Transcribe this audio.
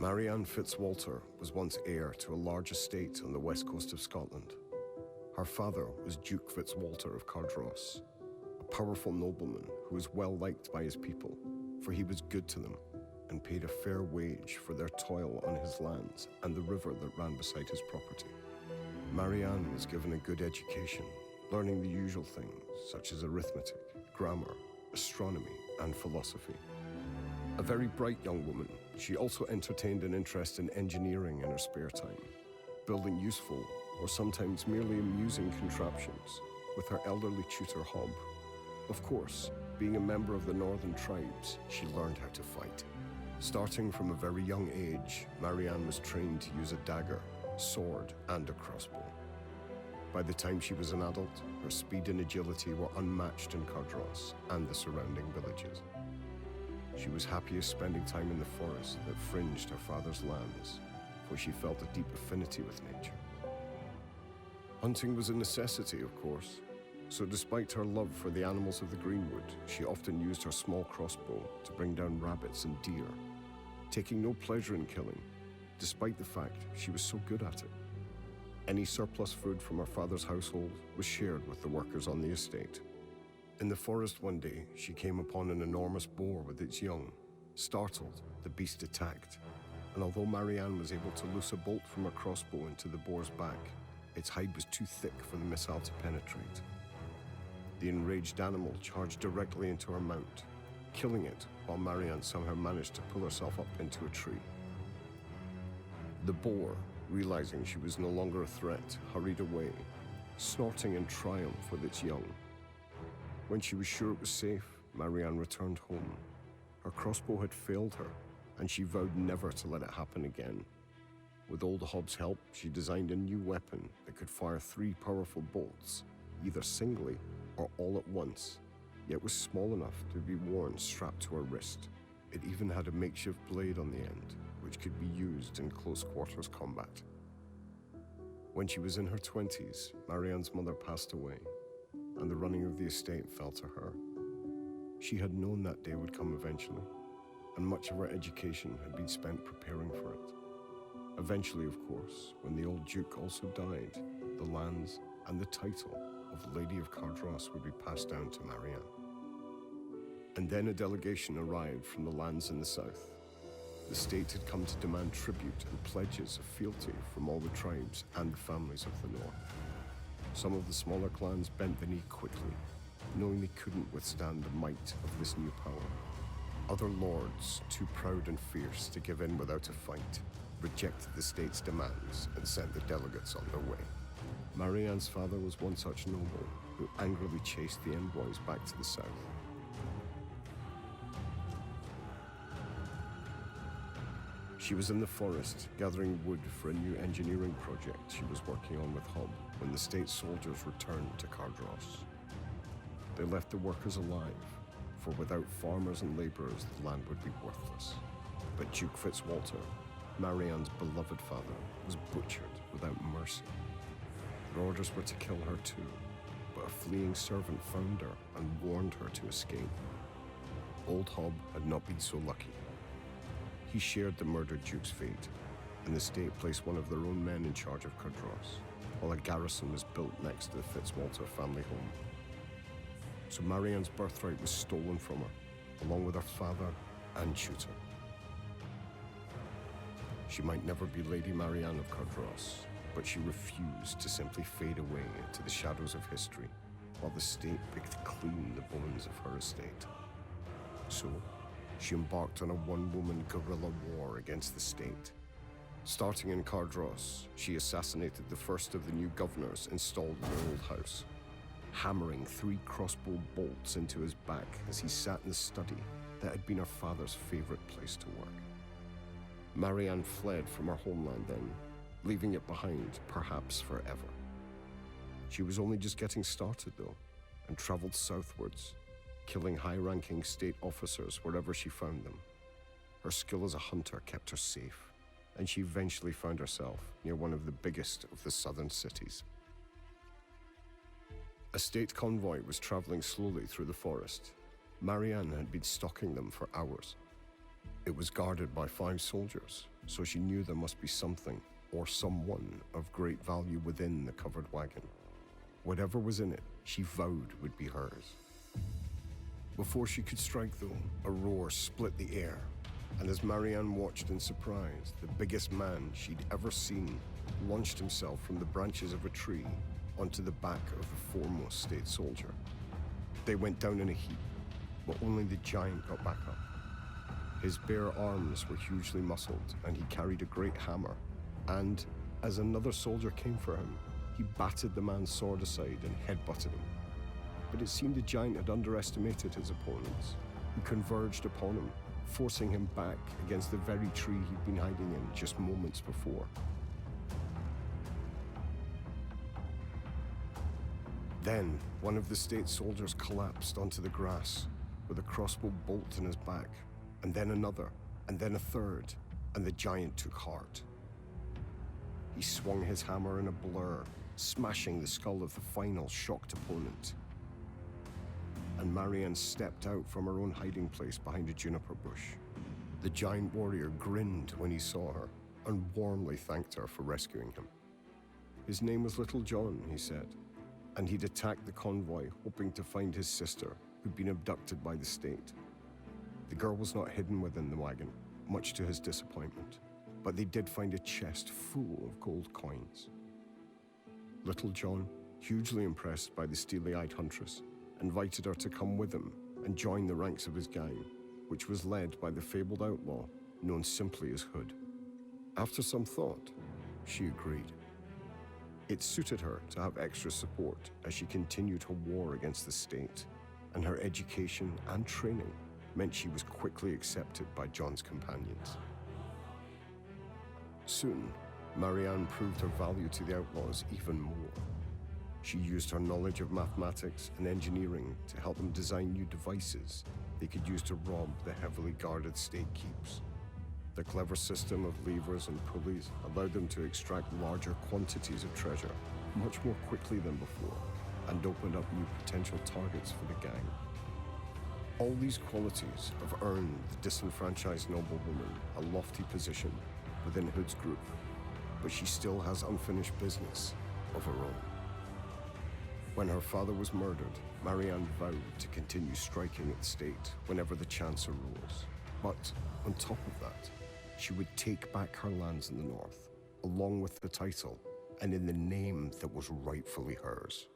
Marianne Fitzwalter was once heir to a large estate on the west coast of Scotland. Her father was Duke Fitzwalter of Cardaros, a powerful nobleman who was well liked by his people, for he was good to them and paid a fair wage for their toil on his lands and the river that ran beside his property. Marianne was given a good education, learning the usual things such as arithmetic, grammar, astronomy, and philosophy. A very bright young woman, she also entertained an interest in engineering in her spare time, building useful or sometimes merely amusing contraptions with her elderly tutor Hob. Of course, being a member of the northern tribes, she learned how to fight. Starting from a very young age, Marianne was trained to use a dagger, sword, and a crossbow. By the time she was an adult, her speed and agility were unmatched in Cardaros and the surrounding villages. She was happiest spending time in the forest that fringed her father's lands, for she felt a deep affinity with nature. Hunting was a necessity, of course, so despite her love for the animals of the greenwood, she often used her small crossbow to bring down rabbits and deer, taking no pleasure in killing, despite the fact she was so good at it. Any surplus food from her father's household was shared with the workers on the estate. In the forest one day, she came upon an enormous boar with its young. Startled, the beast attacked, and although Marianne was able to loose a bolt from her crossbow into the boar's back, its hide was too thick for the missile to penetrate. The enraged animal charged directly into her mount, killing it while Marianne somehow managed to pull herself up into a tree. The boar, realizing she was no longer a threat, hurried away, snorting in triumph with its young. When she was sure it was safe, Marianne returned home. Her crossbow had failed her, and she vowed never to let it happen again. With old Hob's help, she designed a new weapon that could fire 3 powerful bolts, either singly or all at once, yet was small enough to be worn strapped to her wrist. It even had a makeshift blade on the end, which could be used in close quarters combat. When she was in her 20s, Marianne's mother passed away, and the running of the estate fell to her. She had known that day would come eventually, and much of her education had been spent preparing for it. Eventually, of course, when the old Duke also died, the lands and the title of Lady of Cardaros would be passed down to Marianne. And then a delegation arrived from the lands in the south. The state had come to demand tribute and pledges of fealty from all the tribes and the families of the north. Some of the smaller clans bent the knee quickly, knowing they couldn't withstand the might of this new power. Other lords, too proud and fierce to give in without a fight, rejected the state's demands and sent the delegates on their way. Marianne's father was one such noble who angrily chased the envoys back to the south. She was in the forest, gathering wood for a new engineering project she was working on with Hob when the state soldiers returned to Cardaros. They left the workers alive, for without farmers and laborers, the land would be worthless. But Duke Fitzwalter, Marianne's beloved father, was butchered without mercy. Their orders were to kill her too, but a fleeing servant found her and warned her to escape. Old Hob had not been so lucky. He shared the murdered Duke's fate, and the state placed one of their own men in charge of Cardaros, while a garrison was built next to the Fitzwalter family home. So Marianne's birthright was stolen from her, along with her father and tutor. She might never be Lady Marianne of Cardaros, but she refused to simply fade away into the shadows of history, while the state picked clean the bones of her estate. So, she embarked on a one-woman guerrilla war against the state. Starting in Cardaros, she assassinated the first of the new governors installed in the old house, hammering 3 crossbow bolts into his back as he sat in the study that had been her father's favorite place to work. Marianne fled from her homeland then, leaving it behind, perhaps forever. She was only just getting started, though, and traveled southwards, killing high-ranking state officers wherever she found them. Her skill as a hunter kept her safe, and she eventually found herself near one of the biggest of the southern cities. A state convoy was traveling slowly through the forest. Marianne had been stalking them for hours. It was guarded by 5 soldiers, so she knew there must be something or someone of great value within the covered wagon. Whatever was in it, she vowed would be hers. Before she could strike, though, a roar split the air, and as Marianne watched in surprise, the biggest man she'd ever seen launched himself from the branches of a tree onto the back of the foremost state soldier. They went down in a heap, but only the giant got back up. His bare arms were hugely muscled, and he carried a great hammer, and as another soldier came for him, he battered the man's sword aside and headbutted him. But it seemed the giant had underestimated his opponents, who converged upon him, forcing him back against the very tree he'd been hiding in just moments before. Then, one of the state soldiers collapsed onto the grass with a crossbow bolt in his back, and then another, and then a third, and the giant took heart. He swung his hammer in a blur, smashing the skull of the final shocked opponent. And Marianne stepped out from her own hiding place behind a juniper bush. The giant warrior grinned when he saw her and warmly thanked her for rescuing him. His name was Little John, he said, and he'd attacked the convoy hoping to find his sister, who'd been abducted by the state. The girl was not hidden within the wagon, much to his disappointment, but they did find a chest full of gold coins. Little John, hugely impressed by the steely-eyed huntress, invited her to come with him and join the ranks of his gang, which was led by the fabled outlaw known simply as Hood. After some thought, she agreed. It suited her to have extra support as she continued her war against the state, and her education and training meant she was quickly accepted by John's companions. Soon, Marianne proved her value to the outlaws even more. She used her knowledge of mathematics and engineering to help them design new devices they could use to rob the heavily guarded state keeps. The clever system of levers and pulleys allowed them to extract larger quantities of treasure much more quickly than before, and opened up new potential targets for the gang. All these qualities have earned the disenfranchised noblewoman a lofty position within Hood's group, but she still has unfinished business of her own. When her father was murdered, Marianne vowed to continue striking at the state whenever the chance arose. But on top of that, she would take back her lands in the north, along with the title, and in the name that was rightfully hers.